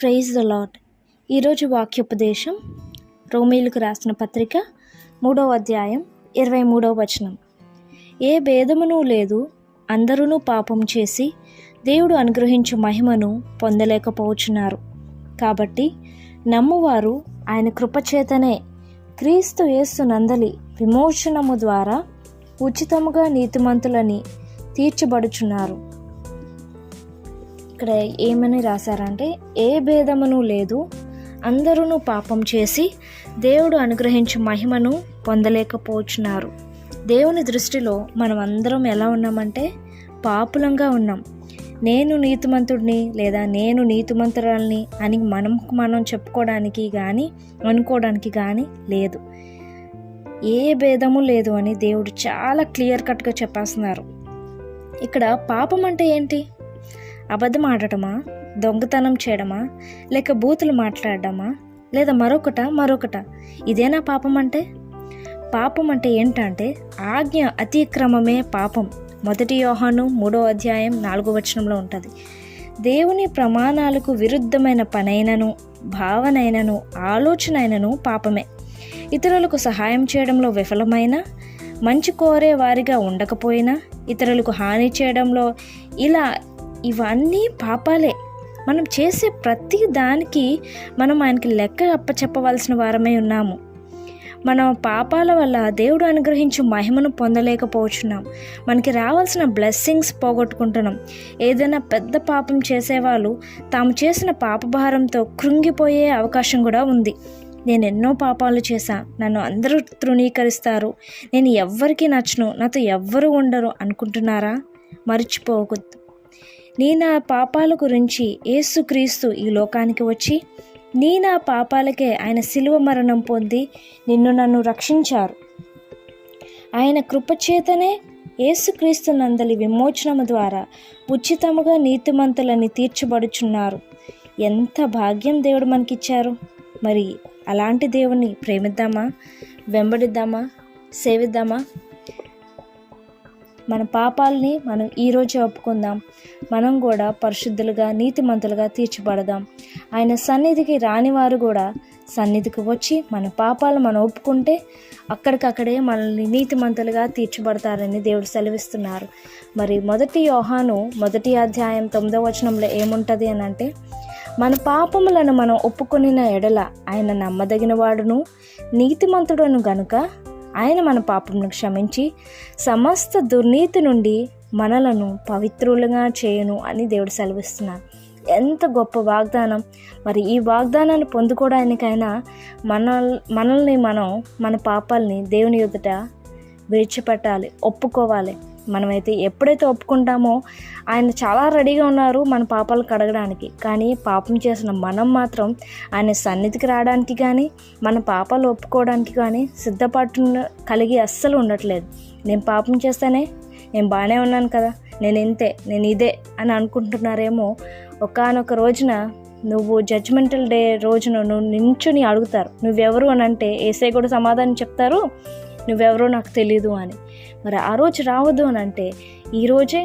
Praise the lord. ఈరోజు వాక్యోపదేశం రోమీయులకు రాసిన పత్రిక 3వ అధ్యాయం 23వ వచనం. ఏ భేదమును లేదు, అందరూ పాపం చేసి దేవుడు అనుగ్రహించు మహిమను పొందలేకపోవచ్చున్నారు. కాబట్టి నమ్మువారు ఆయన కృపచేతనే క్రీస్తు యేసు నందలి విమోచనము ద్వారా ఉచితముగా నీతిమంతులని తీర్చబడుచున్నారు. ఇక్కడ ఏమని రాశారంటే, ఏ భేదమును లేదు, అందరూ పాపం చేసి దేవుడు అనుగ్రహించు మహిమను పొందలేకపోతున్నారు. దేవుని దృష్టిలో మనం అందరం ఎలా ఉన్నామంటే పాపులంగా ఉన్నాం. నేను నీతిమంతుడిని లేదా నేను నీతిమంతురాల్ని అని మనం చెప్పుకోవడానికి కానీ అనుకోవడానికి కానీ లేదు. ఏ భేదము లేదు అని దేవుడు చాలా క్లియర్ కట్గా చెప్పేస్తున్నారు. ఇక్కడ పాపం అంటే ఏంటి? అబద్ధం ఆడటమా, దొంగతనం చేయడమా, లేక బూతులు మాట్లాడడమా, లేదా మరొకట ఇదేనా పాపం అంటే? పాపం అంటే ఏంటంటే ఆజ్ఞ అతిక్రమమే పాపం. 1 యోహాను 3వ అధ్యాయం 4వ వచనంలో ఉంటుంది. దేవుని ప్రమాణాలకు విరుద్ధమైన పనైనను, భావనైనను, ఆలోచన అయినను పాపమే. ఇతరులకు సహాయం చేయడంలో విఫలమైన, మంచి కోరే వారిగా ఉండకపోయినా, ఇతరులకు హాని చేయడంలో ఇవన్నీ పాపాలే. మనం చేసే ప్రతి దానికి మనం ఆయనకి లెక్క అప్పచెప్పవలసిన వారమై ఉన్నాము. మన పాపాల వల్ల దేవుడు అనుగ్రహించు మహిమను పొందలేకపోతున్నాం. మనకి రావాల్సిన బ్లెస్సింగ్స్ పోగొట్టుకుంటున్నాం. ఏదైనా పెద్ద పాపం చేసేవాళ్ళు తాము చేసిన పాపభారంతో కృంగిపోయే అవకాశం కూడా ఉంది. నేను ఎన్నో పాపాలు చేశా, నన్ను అందరూ తృణీకరిస్తారు, నేను ఎవ్వరికీ నచ్చను, నాతో ఎవ్వరు ఉండరు అనుకుంటున్నారా? మర్చిపోవద్దు. నీ నా పాపాల గురించి యేసుక్రీస్తు ఈ లోకానికి వచ్చి నీ నా పాపాలకే ఆయన శిలువ మరణం పొంది నన్ను రక్షించారు. ఆయన కృపచేతనే యేసుక్రీస్తు నందలి విమోచనము ద్వారా ఉచితముగా నీతిమంతులని తీర్చబడుచున్నారు. ఎంత భాగ్యం దేవుడు మనకిచ్చారు. మరి అలాంటి దేవుణ్ణి ప్రేమిద్దామా, వెంబడిద్దామా, సేవిద్దామా? మన పాపాలని మనం ఈరోజే ఒప్పుకుందాం. మనం కూడా పరిశుద్ధులుగా, నీతిమంతులుగా తీర్చబడదాం. ఆయన సన్నిధికి రానివారు కూడా సన్నిధికి వచ్చి మన పాపాలు మనం ఒప్పుకుంటే అక్కడికక్కడే మనల్ని నీతిమంతులుగా తీర్చబడతారని దేవుడు సెలవిస్తున్నారు. మరి 1 యోహాను 1వ అధ్యాయం 9వ వచనంలో ఏముంటుంది అని అంటే, మన పాపములను మనం ఒప్పుకొనిన ఎడల ఆయన నమ్మదగిన వాడును నీతిమంతుడును గనుక ఆయన మన పాపమును క్షమించి సమస్త దుర్నీతి నుండి మనలను పవిత్రులుగా చేయను అని దేవుడు సెలవిస్తున్నారు. ఎంత గొప్ప వాగ్దానం! మరి ఈ వాగ్దానాన్ని పొందుకోవడానికైనా మనల్ని మన పాపాలని దేవుని ఎదుట విడిచిపెట్టాలి, ఒప్పుకోవాలి. మనమైతే ఎప్పుడైతే ఒప్పుకుంటామో ఆయన చాలా రెడీగా ఉన్నారు మన పాపాలు కడగడానికి. కానీ పాపం చేసిన మనం మాత్రం ఆయన సన్నిధికి రావడానికి కానీ మన పాపాలు ఒప్పుకోవడానికి కానీ సిద్ధపాటు కలిగి అస్సలు ఉండట్లేదు. నేను పాపం చేస్తానే, నేను బాగానే ఉన్నాను కదా, నేను ఇంతే, నేను ఇదే అని అనుకుంటున్నారేమో. ఒకానొక రోజున నువ్వు జడ్జ్మెంటల్ డే రోజున నువ్వు నించుని అడుగుతారు, నువ్వెవరు అని అంటే యేసయ్య కూడా సమాధానం చెప్తారు, నువ్వెవరో నాకు తెలీదు అని. మరి ఆ రోజు రావద్దు అని అంటే ఈరోజే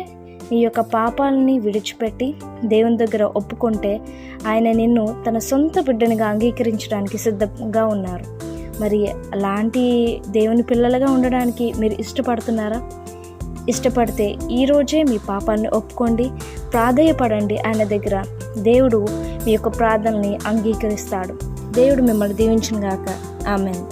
నీ యొక్క పాపాలని విడిచిపెట్టి దేవుని దగ్గర ఒప్పుకుంటే ఆయన నిన్ను తన సొంత బిడ్డనిగా అంగీకరించడానికి సిద్ధంగా ఉన్నారు. మరి అలాంటి దేవుని పిల్లలుగా ఉండడానికి మీరు ఇష్టపడుతున్నారా? ఇష్టపడితే ఈరోజే మీ పాపాన్ని ఒప్పుకోండి, ప్రాధేయపడండి ఆయన దగ్గర. దేవుడు మీ యొక్క ప్రార్థనని అంగీకరిస్తాడు. దేవుడు మిమ్మల్ని దీవించును గాక. ఆమేన్.